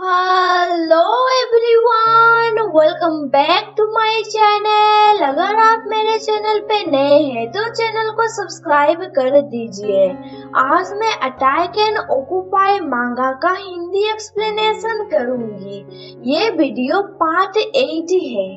Hello everyone, welcome back to my channel. अगर आप मेरे चैनल पे नए हैं तो चैनल को सब्सक्राइब कर दीजिए। आज मैं अटैक एंड ऑक्यूपाई मांगा का हिंदी एक्सप्लेनेशन करूंगी। ये वीडियो पार्ट 8 है।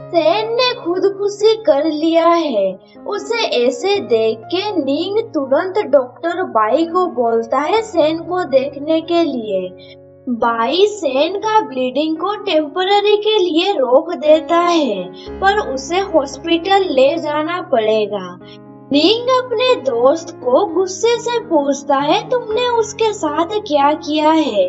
सेन ने खुदकुशी कर लिया है। उसे ऐसे देख के निंग तुरंत डॉक्टर बाई को बोलता है सेन को देखने के लिए। बाई सेन का ब्लीडिंग को टेम्पररी के लिए रोक देता है, पर उसे हॉस्पिटल ले जाना पड़ेगा। निंग अपने दोस्त को गुस्से से पूछता है, तुमने उसके साथ क्या किया है?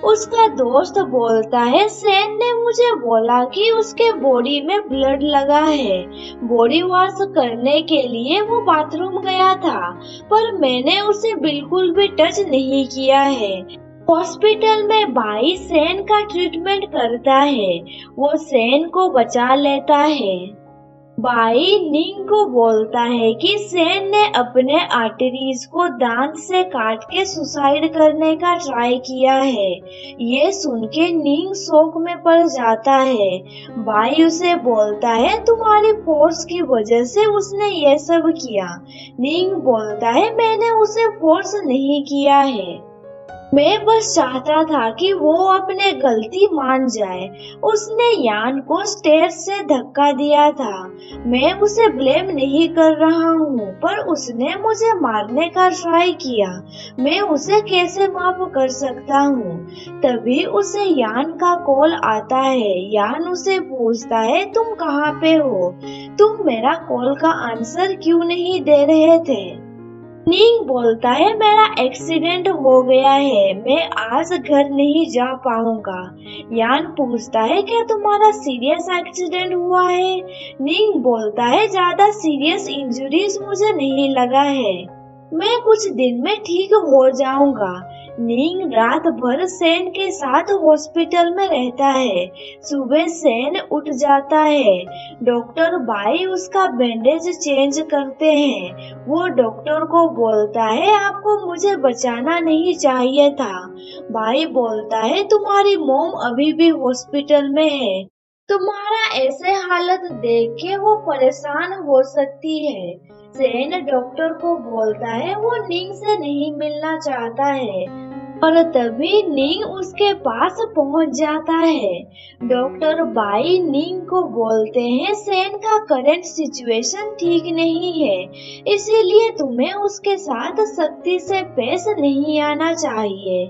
उसका दोस्त बोलता है, सेन ने मुझे बोला कि उसके बॉडी में ब्लड लगा है। बॉडी वॉश करने के लिए वो बाथरूम गया था, पर मैंने उसे बिल्कुल भी टच नहीं किया है। हॉस्पिटल में बाई सेन का ट्रीटमेंट करता है। वो सेन को बचा लेता है। बाई निंग को बोलता है कि सेन ने अपने आर्टरीज को दांत से काट के सुसाइड करने का ट्राई किया है। ये सुन के निंग शौक में पड़ जाता है। बाई उसे बोलता है, तुम्हारी फोर्स की वजह से उसने ये सब किया। निंग बोलता है, मैंने उसे फोर्स नहीं किया है, मैं बस चाहता था कि वो अपने गलती मान जाए। उसने यान को स्टेज से धक्का दिया था। मैं उसे ब्लेम नहीं कर रहा हूँ, पर उसने मुझे मारने का ट्राई किया। मैं उसे कैसे माफ कर सकता हूँ? तभी उसे यान का कॉल आता है। यान उसे पूछता है, तुम कहाँ पे हो? तुम मेरा कॉल का आंसर क्यों नहीं दे रहे थे? निंग बोलता है, मेरा एक्सीडेंट हो गया है, मैं आज घर नहीं जा पाऊंगा। यान पूछता है, क्या तुम्हारा सीरियस एक्सीडेंट हुआ है? निंग बोलता है, ज्यादा सीरियस इंजरीज मुझे नहीं लगा है, मैं कुछ दिन में ठीक हो जाऊंगा। निंग रात भर सेन के साथ हॉस्पिटल में रहता है। सुबह सेन उठ जाता है। डॉक्टर बाई उसका बैंडेज चेंज करते हैं। वो डॉक्टर को बोलता है, आपको मुझे बचाना नहीं चाहिए था। बाई बोलता है, तुम्हारी मॉम अभी भी हॉस्पिटल में है, तुम्हारा ऐसे हालत देख के वो परेशान हो सकती है। सेन डॉक्टर को बोलता है, वो निंग से नहीं मिलना चाहता है, और तभी निंग उसके पास पहुंच जाता है। डॉक्टर बाई निंग को बोलते हैं, सेन का करंट सिचुएशन ठीक नहीं है, इसीलिए तुम्हें उसके साथ सख्ती से पेश नहीं आना चाहिए।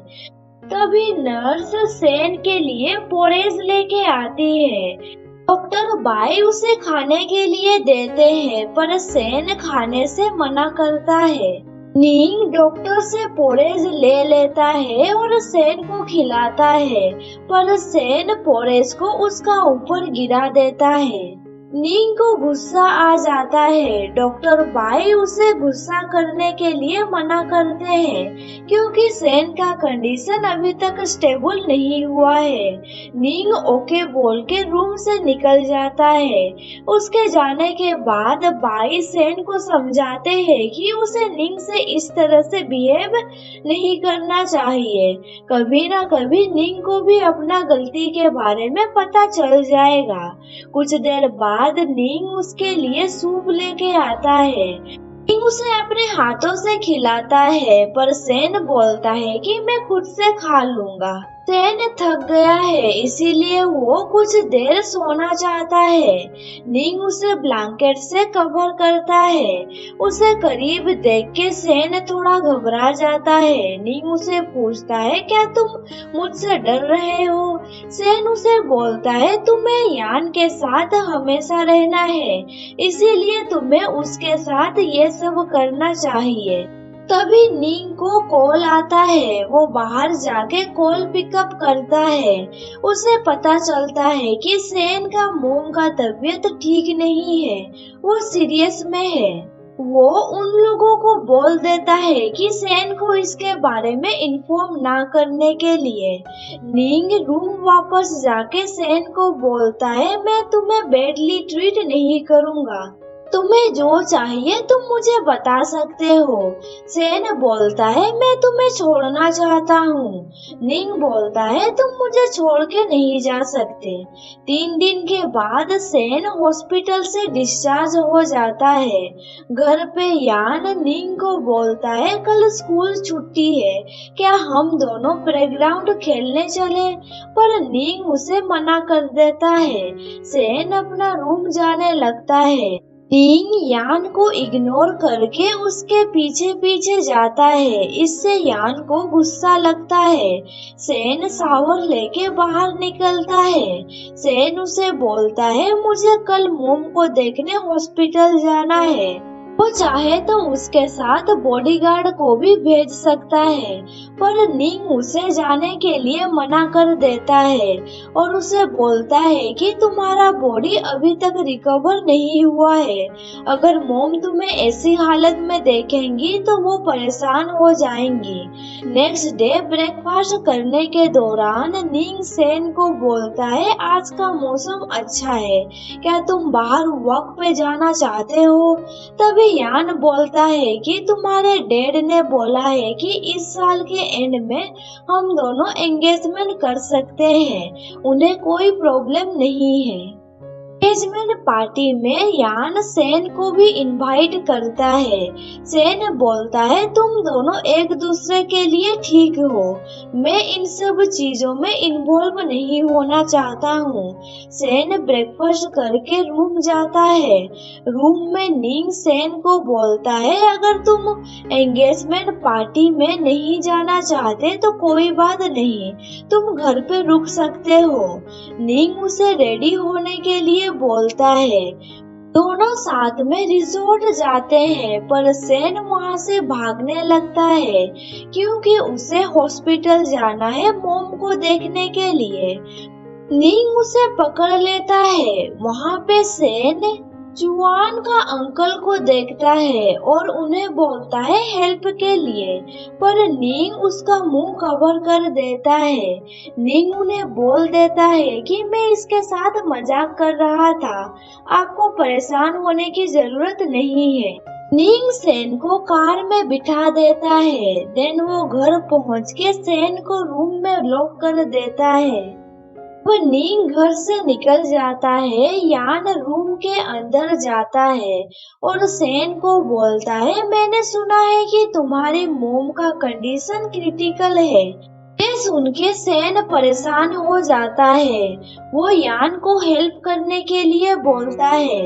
तभी नर्स सेन के लिए पोरेज लेके आती है। डॉक्टर बाई उसे खाने के लिए देते हैं, पर सेन खाने से मना करता है। निंग डॉक्टर से पोरेज ले लेता है और सेन को खिलाता है, पर सेन पोरेज को उसका ऊपर गिरा देता है। निंग को गुस्सा आ जाता है। डॉक्टर बाई उसे गुस्सा करने के लिए मना करते हैं, क्योंकि सेन का कंडीशन अभी तक स्टेबल नहीं हुआ है। निंग ओके बोल के रूम से निकल जाता है। उसके जाने के बाद बाई सेन को समझाते हैं कि उसे निंग से इस तरह से बिहेव नहीं करना चाहिए। कभी ना कभी निंग को भी अपना गलती के बारे में पता चल जाएगा। कुछ देर बाद निंग उसके लिए सूप लेके आता है। निंग उसे अपने हाथों से खिलाता है, पर सेन बोलता है कि मैं खुद से खा लूंगा। सेन थक गया है, इसीलिए वो कुछ देर सोना चाहता है। निंग उसे ब्लैंकेट से कवर करता है। उसे करीब देख के सेन थोड़ा घबरा जाता है। निंग उसे पूछता है, क्या तुम मुझसे डर रहे हो? सेन उसे बोलता है, तुम्हें यान के साथ हमेशा रहना है, इसीलिए तुम्हें उसके साथ ये सब करना चाहिए। तभी निंग को कॉल आता है। वो बाहर जाके कॉल पिकअप करता है। उसे पता चलता है कि सेन का मोम का तबीयत ठीक नहीं है, वो सीरियस में है। वो उन लोगों को बोल देता है कि सेन को इसके बारे में इन्फॉर्म ना करने के लिए। निंग रूम वापस जाके सेन को बोलता है, मैं तुम्हें बैडली ट्रीट नहीं करूंगा, तुम्हें जो चाहिए तुम मुझे बता सकते हो। सेन बोलता है मैं तुम्हें छोड़ना चाहता हूँ। निंग बोलता है तुम मुझे छोड़ के नहीं जा सकते। 3 दिन के बाद सेन हॉस्पिटल से डिस्चार्ज हो जाता है। घर पे यान निंग को बोलता है कल स्कूल छुट्टी है, क्या हम दोनों प्लेग्राउंड खेलने चले? पर निंग उसे मना कर देता है। सेन अपना रूम जाने लगता है। निंग यान को इग्नोर करके उसके पीछे पीछे जाता है। इससे यान को गुस्सा लगता है। सेन शावर लेके बाहर निकलता है। सेन उसे बोलता है मुझे कल मोम को देखने हॉस्पिटल जाना है। वो चाहे तो उसके साथ बॉडीगार्ड को भी भेज सकता है, पर निंग उसे जाने के लिए मना कर देता है और उसे बोलता है कि तुम्हारा बॉडी अभी तक रिकवर नहीं हुआ है। अगर मोम तुम्हें ऐसी हालत में देखेंगी तो वो परेशान हो जाएंगी। नेक्स्ट डे ब्रेकफास्ट करने के दौरान निंग सेन को बोलता है आज का मौसम अच्छा है, क्या तुम बाहर वॉक पे जाना चाहते हो? तभी यान बोलता है कि तुम्हारे डैड ने बोला है कि इस साल के एंड में हम दोनों एंगेजमेंट कर सकते हैं, उन्हें कोई प्रॉब्लम नहीं है। एंगेजमेंट पार्टी में यान सेन को भी इनवाइट करता है। सेन बोलता है तुम दोनों एक दूसरे के लिए ठीक हो, मैं इन सब चीजों में इन्वॉल्व नहीं होना चाहता हूँ। सेन ब्रेकफास्ट करके रूम जाता है। रूम में निंग सेन को बोलता है अगर तुम एंगेजमेंट पार्टी में नहीं जाना चाहते तो कोई बात नहीं, तुम घर पे रुक सकते हो। निंग उसे रेडी होने के लिए बोलता है। दोनों साथ में रिजॉर्ट जाते हैं, पर सेन वहां से भागने लगता है क्योंकि उसे हॉस्पिटल जाना है मोम को देखने के लिए। निंग उसे पकड़ लेता है। वहां पे सेन जुआन का अंकल को देखता है और उन्हें बोलता है हेल्प के लिए, पर निंग उसका मुंह कवर कर देता है। निंग उन्हें बोल देता है कि मैं इसके साथ मजाक कर रहा था, आपको परेशान होने की जरूरत नहीं है। निंग सेन को कार में बिठा देता है। देन वो घर पहुंच के सेन को रूम में लॉक कर देता है। वो निंग घर से निकल जाता है। यान रूम के अंदर जाता है और सेन को बोलता है मैंने सुना है कि तुम्हारी मोम का कंडीशन क्रिटिकल है। ये सुन के सेन परेशान हो जाता है। वो यान को हेल्प करने के लिए बोलता है।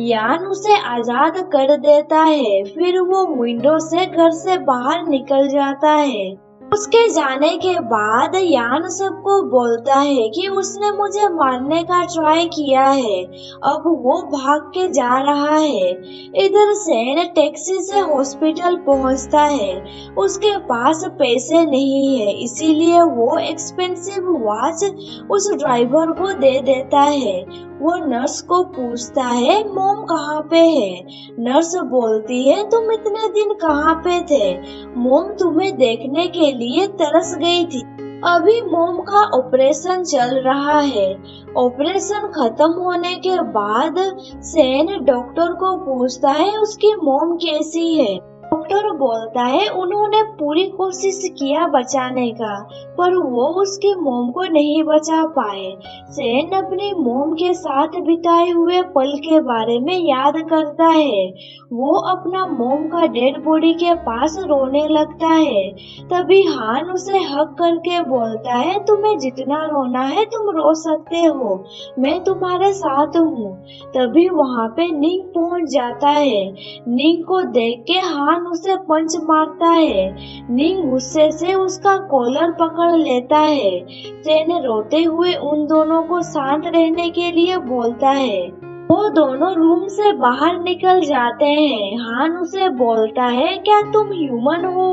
यान उसे आजाद कर देता है। फिर वो विंडो से घर से बाहर निकल जाता है। उसके जाने के बाद यान सबको बोलता है कि उसने मुझे मारने का ट्राई किया है, अब वो भाग के जा रहा है। इधर सेन टैक्सी से हॉस्पिटल पहुंचता है। उसके पास पैसे नहीं है, इसीलिए वो एक्सपेंसिव वॉच उस ड्राइवर को दे देता है। वो नर्स को पूछता है मोम कहाँ पे है? नर्स बोलती है तुम इतने दिन कहाँ पे थे? मोम तुम्हें देखने के लिए तरस गई थी। अभी मोम का ऑपरेशन चल रहा है। ऑपरेशन खत्म होने के बाद सेन डॉक्टर को पूछता है उसकी मोम कैसी है। डॉक्टर बोलता है उन्होंने पूरी कोशिश किया बचाने का, पर वो उसकी मोम को नहीं बचा पाए। सेन अपनी मोम के साथ बिताए हुए पल के बारे में याद करता है। वो अपना मोम का डेड बॉडी के पास रोने लगता है। तभी हान उसे हक करके बोलता है तुम्हें जितना रोना है तुम रो सकते हो, मैं तुम्हारे साथ हूँ। तभी वहाँ पे निंग पहुँच जाता है। निंग को देख के हान उसे पंच मारता है। निंग गुस्से से उसका कॉलर पकड़ लेता है। सेन रोते हुए उन दोनों को शांत रहने के लिए बोलता है। वो दोनों रूम से बाहर निकल जाते हैं। हान उसे बोलता है क्या तुम ह्यूमन हो?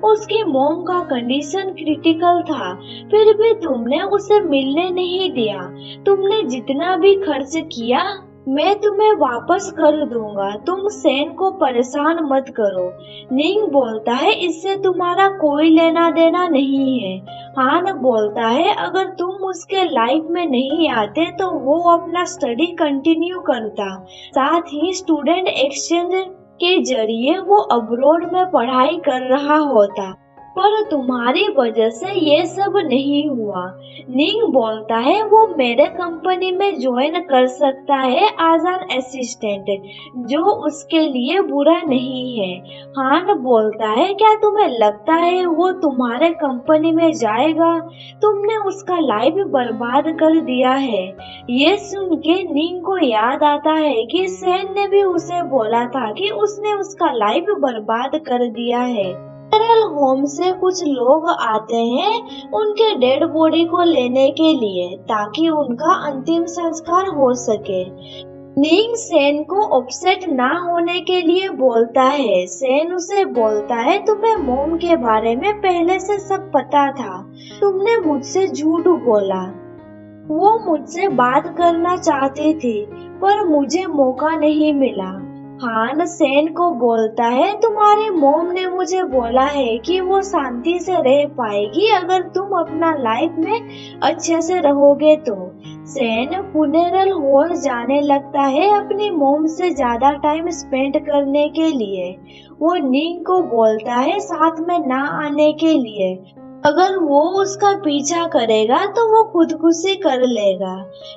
उसकी मोम का कंडीशन क्रिटिकल था, फिर भी तुमने उसे मिलने नहीं दिया। तुमने जितना भी खर्च किया मैं तुम्हें वापस कर दूंगा, तुम सेन को परेशान मत करो। निंग बोलता है इससे तुम्हारा कोई लेना देना नहीं है। हान बोलता है अगर तुम उसके लाइफ में नहीं आते तो वो अपना स्टडी कंटिन्यू करता, साथ ही स्टूडेंट एक्सचेंज के जरिए वो अब्रॉड में पढ़ाई कर रहा होता, पर तुम्हारी वजह से ये सब नहीं हुआ। निंग बोलता है वो मेरे कंपनी में ज्वाइन कर सकता है एज एन असिस्टेंट, जो उसके लिए बुरा नहीं है। हान बोलता है क्या तुम्हें लगता है वो तुम्हारे कंपनी में जाएगा? तुमने उसका लाइफ बर्बाद कर दिया है। ये सुन के निंग को याद आता है कि सेन ने भी उसे बोला था कि उसने उसका लाइफ बर्बाद कर दिया है। फ्यूनरल होम से कुछ लोग आते हैं उनके डेड बॉडी को लेने के लिए, ताकि उनका अंतिम संस्कार हो सके। निंग सेन को अपसेट ना होने के लिए बोलता है। सेन उसे बोलता है तुम्हें मॉम के बारे में पहले से सब पता था, तुमने मुझसे झूठ बोला। वो मुझसे बात करना चाहती थी पर मुझे मौका नहीं मिला। हान सेन को बोलता है तुम्हारी मॉम ने मुझे बोला है कि वो शांति से रह पाएगी अगर तुम अपना लाइफ में अच्छे से रहोगे तो। सेन फ्यूनरल हॉल जाने लगता है अपनी मॉम से ज्यादा टाइम स्पेंड करने के लिए। वो निंग को बोलता है साथ में ना आने के लिए, अगर वो उसका पीछा करेगा तो वो खुदकुशी कर लेगा।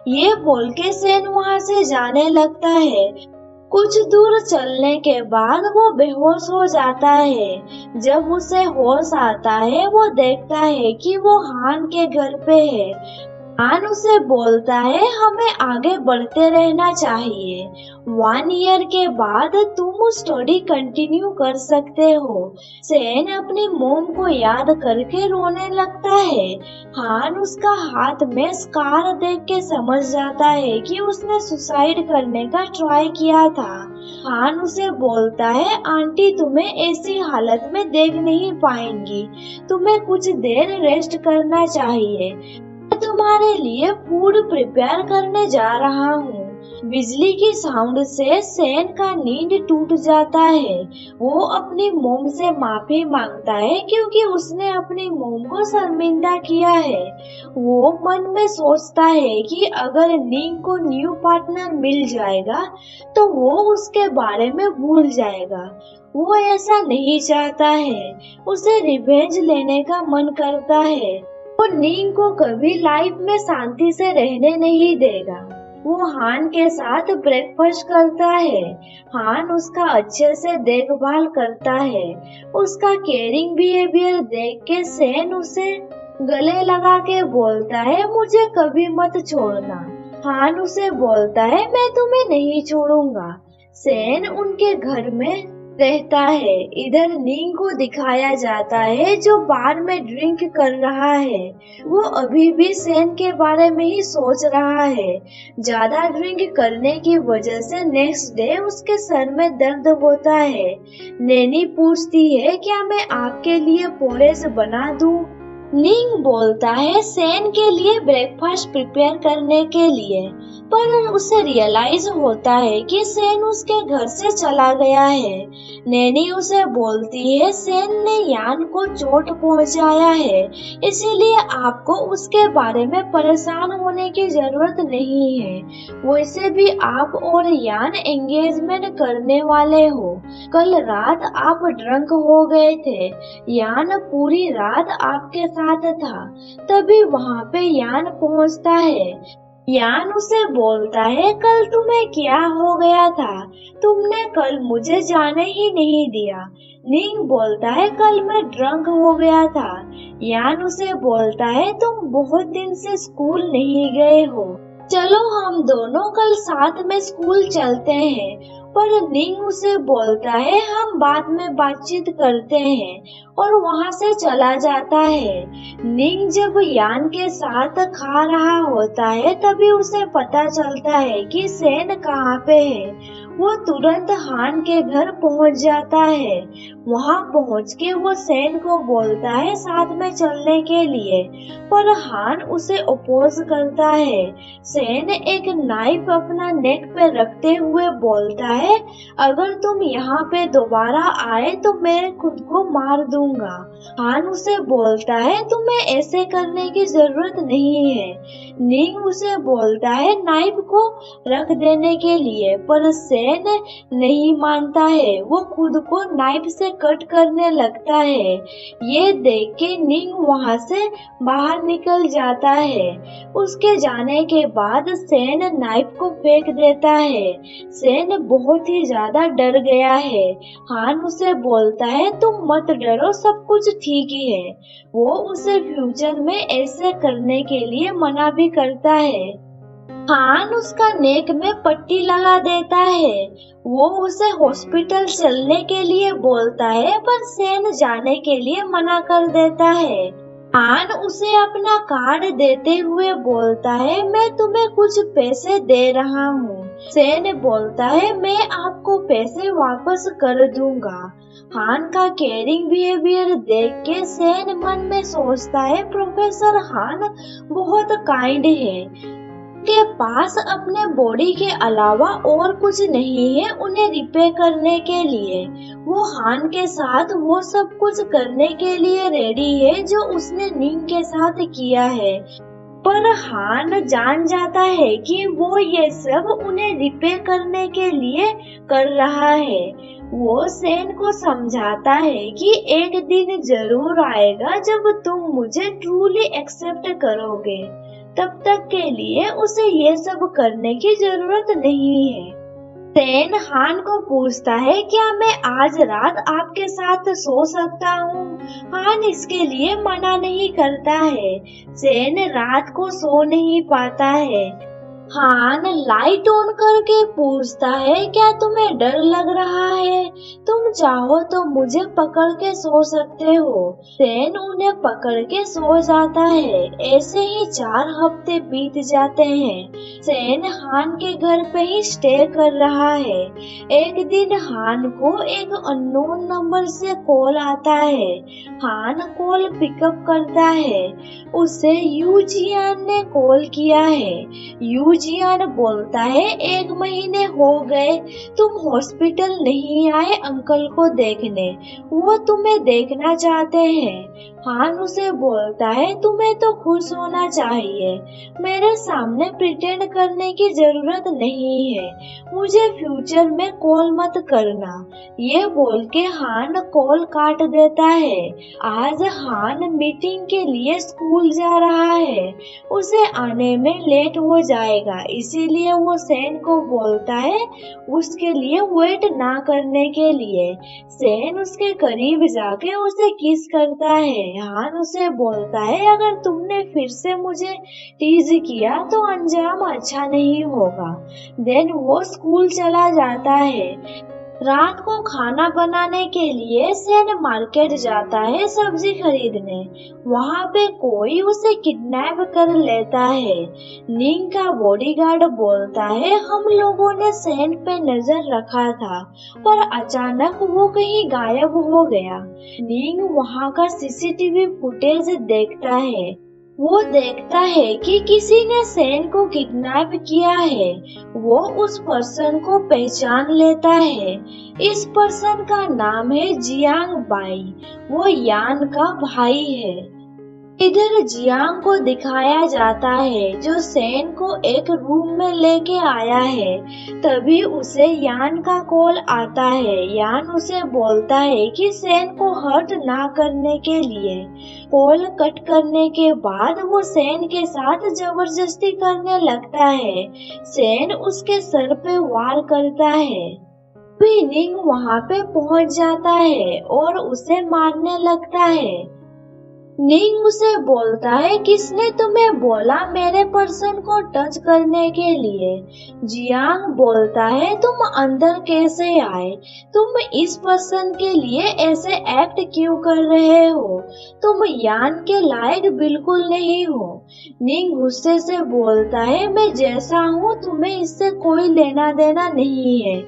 ये बोल के सेन वहाँ से जाने लगता है। कुछ दूर चलने के बाद वो बेहोश हो जाता है। जब उसे होश आता है वो देखता है कि वो हान के घर पे है। हान उसे बोलता है हमें आगे बढ़ते रहना चाहिए, 1 ईयर के बाद तुम स्टडी कंटिन्यू कर सकते हो। सेन अपनी मॉम को याद करके रोने लगता है। हान उसका हाथ में स्कार देख के समझ जाता है कि उसने सुसाइड करने का ट्राई किया था। हान उसे बोलता है आंटी तुम्हें ऐसी हालत में देख नहीं पाएंगी, तुम्हें कुछ देर रेस्ट करना चाहिए। मैं तुम्हारे लिए फूड प्रिपेयर करने जा रहा हूँ। बिजली की साउंड से सेन का नींद टूट जाता है। वो अपनी मॉम से माफी मांगता है क्योंकि उसने अपनी मॉम को शर्मिंदा किया है। वो मन में सोचता है कि अगर निंग को न्यू पार्टनर मिल जाएगा तो वो उसके बारे में भूल जाएगा। वो ऐसा नहीं चाहता है, उसे रिवेंज लेने का मन करता है। वो निंग को कभी लाइफ में शांति से रहने नहीं देगा। वो हान के साथ ब्रेकफास्ट करता है। हान उसका अच्छे से देखभाल करता है। उसका केयरिंग बिहेवियर देख के सेन उसे गले लगा के बोलता है मुझे कभी मत छोड़ना। हान उसे बोलता है मैं तुम्हें नहीं छोड़ूंगा। सेन उनके घर में रहता है। इधर निंग को दिखाया जाता है जो बार में ड्रिंक कर रहा है। वो अभी भी सेन के बारे में ही सोच रहा है। ज्यादा ड्रिंक करने की वजह से नेक्स्ट डे उसके सर में दर्द होता है। नैनी पूछती है क्या मैं आपके लिए पोरेज बना दूं? निंग बोलता है सेन के लिए ब्रेकफास्ट प्रिपेयर करने के लिए, पर उसे रियलाइज होता है कि सेन उसके घर से चला गया है। नैनी उसे बोलती है सेन ने यान को चोट पहुंचाया है, इसीलिए आपको उसके बारे में परेशान होने की जरूरत नहीं है। वैसे भी आप और यान एंगेजमेंट करने वाले हो। कल रात आप ड्रंक हो गए थे। यान पूरी रात आपके साथ था। तभी वहाँ पे यान पहुँचता है। यान उसे बोलता है कल तुम्हें क्या हो गया था? तुमने कल मुझे जाने ही नहीं दिया। निंग बोलता है कल मैं ड्रंक हो गया था। यान उसे बोलता है तुम बहुत दिन से स्कूल नहीं गए हो, चलो हम दोनों कल साथ में स्कूल चलते हैं। पर निंग उसे बोलता है हम बाद में बातचीत करते हैं और वहाँ से चला जाता है। निंग जब यान के साथ खा रहा होता है तभी उसे पता चलता है कि सेन कहाँ पे है। वो तुरंत हान के घर पहुंच जाता है। वहां पहुंच के वो सेन को बोलता है साथ में चलने के लिए, पर हान उसे अपोज करता है। सेन एक नाइफ अपना नेक पे रखते हुए बोलता है, अगर तुम यहाँ पे दोबारा आए तो मैं खुद को मार दूंगा। हान उसे बोलता है तुम्हें ऐसे करने की जरूरत नहीं है। निंग उसे बोलता है नाइफ को रख देने के लिए, पर सेन नहीं मानता है। वो खुद को नाइफ से कट करने लगता है। ये देख के निंग वहां से बाहर निकल जाता है। उसके जाने के बाद सेन नाइफ को फेंक देता है। सेन बहुत ही ज्यादा डर गया है। हान उसे बोलता है तुम मत डरो, सब कुछ ठीक ही है। वो उसे फ्यूचर में ऐसे करने के लिए मना भी करता है। हान उसका नेक में पट्टी लगा देता है। वो उसे हॉस्पिटल चलने के लिए बोलता है, पर सेन जाने के लिए मना कर देता है। हान उसे अपना कार्ड देते हुए बोलता है मैं तुम्हें कुछ पैसे दे रहा हूँ। सेन बोलता है मैं आपको पैसे वापस कर दूंगा। हान का केयरिंग बिहेवियर देख के सेन मन में सोचता है प्रोफेसर हान बहुत काइंड है। के पास अपने बॉडी के अलावा और कुछ नहीं है उन्हें रिपेयर करने के लिए। वो हान के साथ वो सब कुछ करने के लिए रेडी है जो उसने निंग के साथ किया है, पर हान जान जाता है कि वो ये सब उन्हें रिपेयर करने के लिए कर रहा है। वो सेन को समझाता है कि एक दिन जरूर आएगा जब तुम मुझे ट्रूली एक्सेप्ट करोगे, तब तक के लिए उसे ये सब करने की जरूरत नहीं है। सेन हान को पूछता है क्या मैं आज रात आपके साथ सो सकता हूँ? हान इसके लिए मना नहीं करता है। सेन रात को सो नहीं पाता है। हान लाइट ऑन करके पूछता है क्या तुम्हें डर लग रहा है? तुम चाहो तो मुझे पकड़ के सो सकते हो। सेन उन्हें पकड़ के सो जाता है। ऐसे ही 4 हफ्ते बीत जाते हैं। सेन हान के घर पे ही स्टे कर रहा है। एक दिन हान को एक अननोन नंबर से कॉल आता है। हान कॉल पिकअप करता है। उसे यू जियान ने कॉल किया है। यू जियान बोलता है 1 महीने हो गए तुम हॉस्पिटल नहीं आए अंकल को देखने, वो तुम्हें देखना चाहते हैं। हान उसे बोलता है तुम्हें तो खुश होना चाहिए, मेरे सामने प्रिटेंड करने की जरूरत नहीं है, मुझे फ्यूचर में कॉल मत करना। ये बोल के हान कॉल काट देता है। आज हान मीटिंग के लिए स्कूल जा रहा है। उसे आने में लेट हो जाएगा, इसीलिए वो सेन को बोलता है उसके लिए वेट ना करने के लिए। सेन उसके करीब जाके उसे किस करता है। हान उसे बोलता है अगर तुमने फिर से मुझे टीज किया तो अंजाम अच्छा नहीं होगा। देन वो स्कूल चला जाता है। रात को खाना बनाने के लिए सेन मार्केट जाता है सब्जी खरीदने। वहाँ पे कोई उसे किडनैप कर लेता है। निंग का बॉडीगार्ड बोलता है हम लोगों ने सेन पे नजर रखा था, पर अचानक वो कहीं गायब हो गया। निंग वहाँ का सीसीटीवी फुटेज देखता है। वो देखता है कि किसी ने सेन को किडनैप किया है। वो उस पर्सन को पहचान लेता है। इस पर्सन का नाम है जियांग बाई। वो यान का भाई है। इधर जियांग को दिखाया जाता है जो सेन को एक रूम में लेके आया है। तभी उसे यान का कॉल आता है। यान उसे बोलता है कि सेन को हर्ट ना करने के लिए। कॉल कट करने के बाद वो सेन के साथ जबरदस्ती करने लगता है। सेन उसके सर पे वार करता है। निंग वहाँ पे पहुँच जाता है और उसे मारने लगता है। निंग उसे बोलता है किसने तुम्हें बोला मेरे पर्सन को टच करने के लिए? जियांग बोलता है तुम अंदर कैसे आए? तुम इस पर्सन के लिए ऐसे एक्ट क्यों कर रहे हो? तुम यान के लायक बिल्कुल नहीं हो। निंग गुस्से से बोलता है मैं जैसा हूँ तुम्हें इससे कोई लेना देना नहीं है।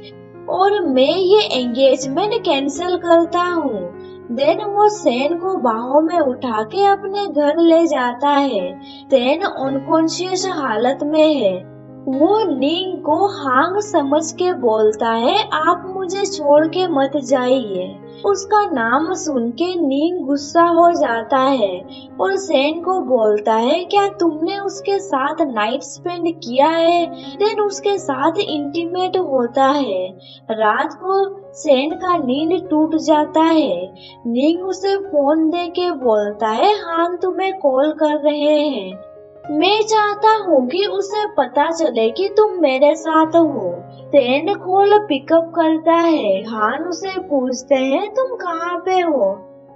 और मैं ये एंगेजमेंट कैंसिल करता हूँ। देन वो सेन को बाहों में उठा के अपने घर ले जाता है। सेन अनकॉन्शियस हालत में है। वो निंग को हांग समझ के बोलता है, आप मुझे छोड़ के मत जाइए। उसका नाम सुन के निंग गुस्सा हो जाता है और सेन को बोलता है, क्या तुमने उसके साथ नाइट स्पेंड किया है? देन उसके साथ इंटीमेट होता है। रात को सेन का नींद टूट जाता है। निंग उसे फोन दे के बोलता है, हान तुम्हें कॉल कर रहे हैं। मैं चाहता हूँ कि उसे पता चले कि तुम मेरे साथ हो। सेन कॉल पिकअप करता है। हान उसे पूछते हैं, तुम कहाँ पे हो?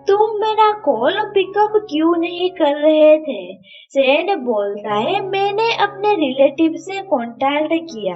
तुम मेरा कॉल पिकअप क्यों नहीं कर रहे थे? सेन बोलता है, मैंने अपने रिलेटिव से कांटेक्ट किया।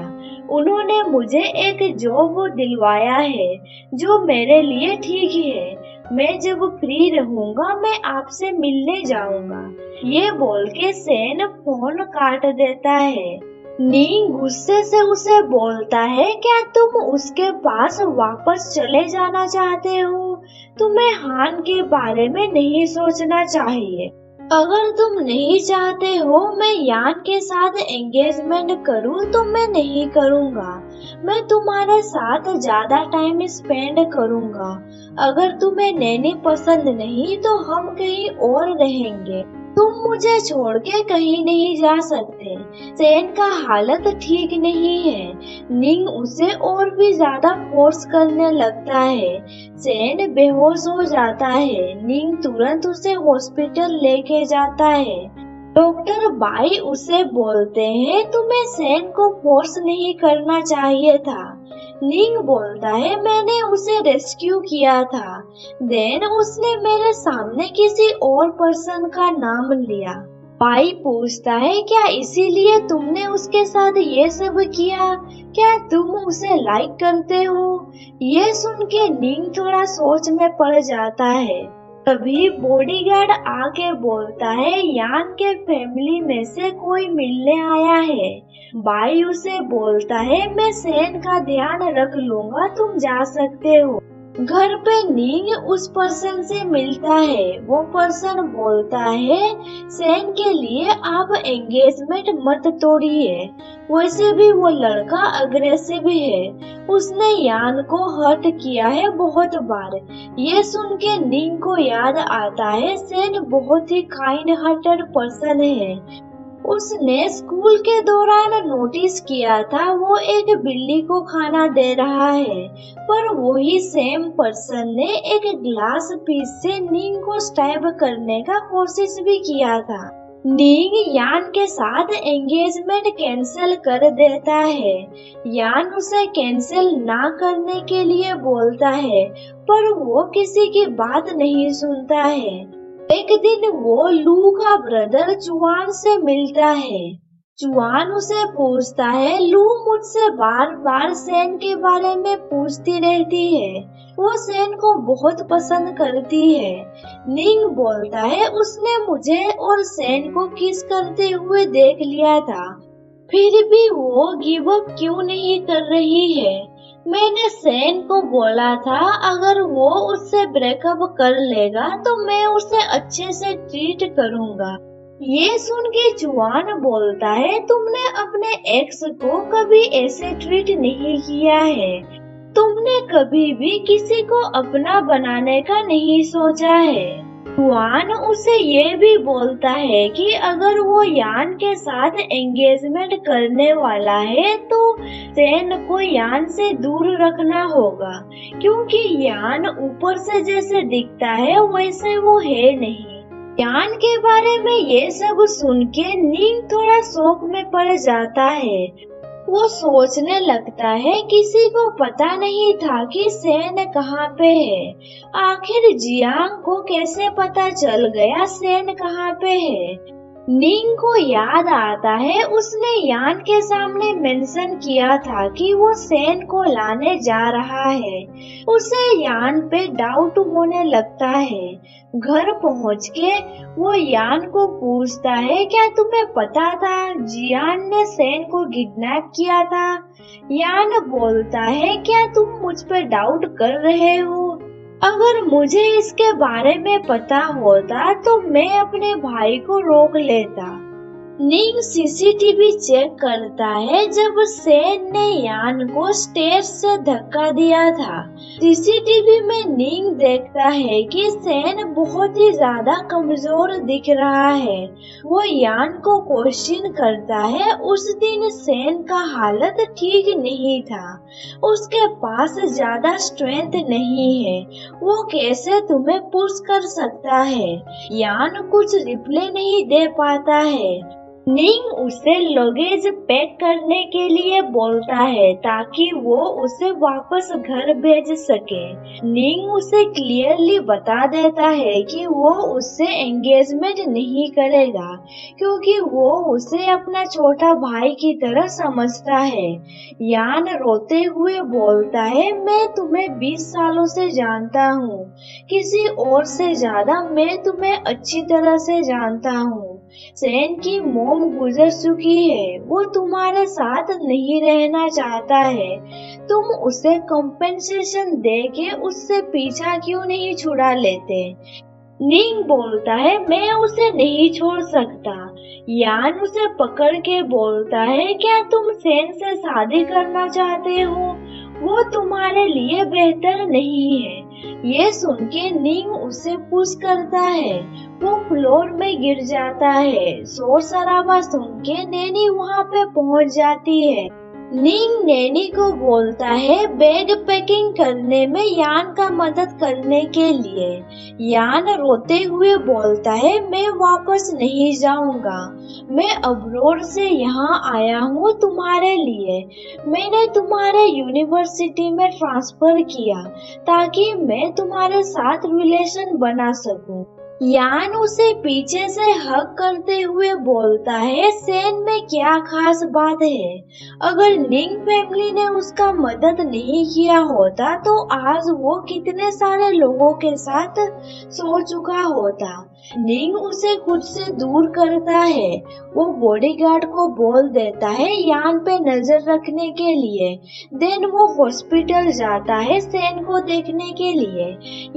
उन्होंने मुझे एक जॉब दिलवाया है जो मेरे लिए ठीक है। मैं जब फ्री रहूंगा मैं आपसे मिलने जाऊंगा। ये बोल के सेन फोन काट देता है। निंग गुस्से से उसे बोलता है, क्या तुम उसके पास वापस चले जाना चाहते हो? तुम्हें हान के बारे में नहीं सोचना चाहिए। अगर तुम नहीं चाहते हो मैं यान के साथ एंगेजमेंट करूं तो मैं नहीं करूंगा। मैं तुम्हारे साथ ज्यादा टाइम स्पेंड करूंगा। अगर तुम्हें नैनी पसंद नहीं तो हम कहीं और रहेंगे। तुम मुझे छोड़ के कहीं नहीं जा सकते। सेन का हालत ठीक नहीं है। निंग उसे और भी ज्यादा फोर्स करने लगता है। सेन बेहोश हो जाता है। निंग तुरंत उसे हॉस्पिटल लेके जाता है। डॉक्टर बाई उसे बोलते हैं, तुम्हें सेन को फोर्स नहीं करना चाहिए था। निंग बोलता है, मैंने उसे रेस्क्यू किया था। देन उसने मेरे सामने किसी और पर्सन का नाम लिया। बाई पूछता है, क्या इसीलिए तुमने उसके साथ ये सब किया? क्या तुम उसे लाइक करते हो? ये सुन के निंग थोड़ा सोच में पड़ जाता है। तभी बॉडीगार्ड आके बोलता है, यान के फैमिली में से कोई मिलने आया है। बाई उसे बोलता है, मैं सेन का ध्यान रख लूंगा, तुम जा सकते हो। घर पे निंग उस पर्सन से मिलता है। वो पर्सन बोलता है, सेन के लिए आप एंगेजमेंट मत तोड़िए। वैसे भी वो लड़का अग्रेसिव है। उसने यान को हर्ट किया है बहुत बार। ये सुन के निंग को याद आता है, सेन बहुत ही काइंड हार्टेड पर्सन है। उसने स्कूल के दौरान नोटिस किया था वो एक बिल्ली को खाना दे रहा है, पर वही सेम पर्सन ने एक ग्लास पीस से निंग को स्टैब करने का कोशिश भी किया था। निंग यान के साथ एंगेजमेंट कैंसिल कर देता है। यान उसे कैंसिल ना करने के लिए बोलता है, पर वो किसी की बात नहीं सुनता है। एक दिन वो लू का ब्रदर चुआन से मिलता है। चुआन उसे पूछता है, लू मुझसे बार बार सेन के बारे में पूछती रहती है। वो सेन को बहुत पसंद करती है। निंग बोलता है, उसने मुझे और सेन को किस करते हुए देख लिया था, फिर भी वो गिव अप क्यों नहीं कर रही है? मैंने सेन को बोला था अगर वो उससे ब्रेकअप कर लेगा तो मैं उसे अच्छे से ट्रीट करूंगा। ये सुन के चुआन बोलता है, तुमने अपने एक्स को कभी ऐसे ट्रीट नहीं किया है। तुमने कभी भी किसी को अपना बनाने का नहीं सोचा है। चुआन उसे ये भी बोलता है कि अगर वो यान के साथ एंगेजमेंट करने वाला है तो सेन को यान से दूर रखना होगा, क्योंकि यान ऊपर से जैसे दिखता है वैसे वो है नहीं। यान के बारे में ये सब सुन के निंग थोड़ा शौक में पड़ जाता है। वो सोचने लगता है, किसी को पता नहीं था कि सेन कहाँ पे है। आखिर जियांग को कैसे पता चल गया सेन कहाँ पे है? निंग को याद आता है उसने यान के सामने मेंशन किया था कि वो सेन को लाने जा रहा है। उसे यान पे डाउट होने लगता है। घर पहुंच के वो यान को पूछता है, क्या तुम्हें पता था जियान ने सेन को किडनैप किया था? यान बोलता है, क्या तुम मुझ पर डाउट कर रहे हो? अगर मुझे इसके बारे में पता होता तो मैं अपने भाई को रोक लेता। निंग सीसीटीवी चेक करता है जब सेन ने यान को स्टेज से धक्का दिया था। सीसीटीवी में निंग देखता है कि सेन बहुत ही ज्यादा कमजोर दिख रहा है। वो यान को क्वेश्चन करता है, उस दिन सेन का हालत ठीक नहीं था, उसके पास ज्यादा स्ट्रेंथ नहीं है, वो कैसे तुम्हें पुश कर सकता है? यान कुछ रिप्लाई नहीं दे पाता है। निंग उसे लगेज पैक करने के लिए बोलता है ताकि वो उसे वापस घर भेज सके। निंग उसे क्लियरली बता देता है कि वो उससे एंगेजमेंट नहीं करेगा क्योंकि वो उसे अपना छोटा भाई की तरह समझता है। यान रोते हुए बोलता है, मैं तुम्हें 20 सालों से जानता हूँ, किसी और से ज्यादा मैं तुम्हें अच्छी तरह से जानता हूँ। सेन की मॉम गुजर चुकी है, वो तुम्हारे साथ नहीं रहना चाहता है। तुम उसे कंपेंसेशन दे के उससे पीछा क्यों नहीं छुड़ा लेते? निंग बोलता है, मैं उसे नहीं छोड़ सकता। यान उसे पकड़ के बोलता है, क्या तुम सेन से शादी करना चाहते हो? वो तुम्हारे लिए बेहतर नहीं है। ये सुन के निंग उसे पुश करता है, वो फ्लोर में गिर जाता है। शोर शराबा सुन के नैनी वहाँ पे पहुँच जाती है। निंग नैनी को बोलता है बैग पैकिंग करने में यान का मदद करने के लिए। यान रोते हुए बोलता है, मैं वापस नहीं जाऊंगा, मैं अब्रोड से यहाँ आया हूँ तुम्हारे लिए। मैंने तुम्हारे यूनिवर्सिटी में ट्रांसफर किया ताकि मैं तुम्हारे साथ रिलेशन बना सकूं। यान उसे पीछे से हग करते हुए बोलता है, सेन में क्या खास बात है? अगर निंग फैमिली ने उसका मदद नहीं किया होता तो आज वो कितने सारे लोगों के साथ सो चुका होता। निंग उसे खुद से दूर करता है। वो बॉडीगार्ड को बोल देता है यान पे नजर रखने के लिए। देन वो हॉस्पिटल जाता है सेन को देखने के लिए।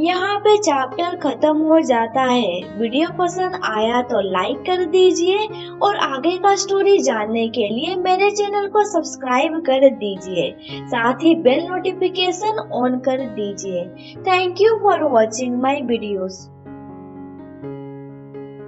यहाँ पे चैप्टर खत्म हो जाता है। वीडियो पसंद आया तो लाइक कर दीजिए और आगे का स्टोरी जानने के लिए मेरे चैनल को सब्सक्राइब कर दीजिए, साथ ही बेल नोटिफिकेशन ऑन कर दीजिए। Thank you for watching my videos.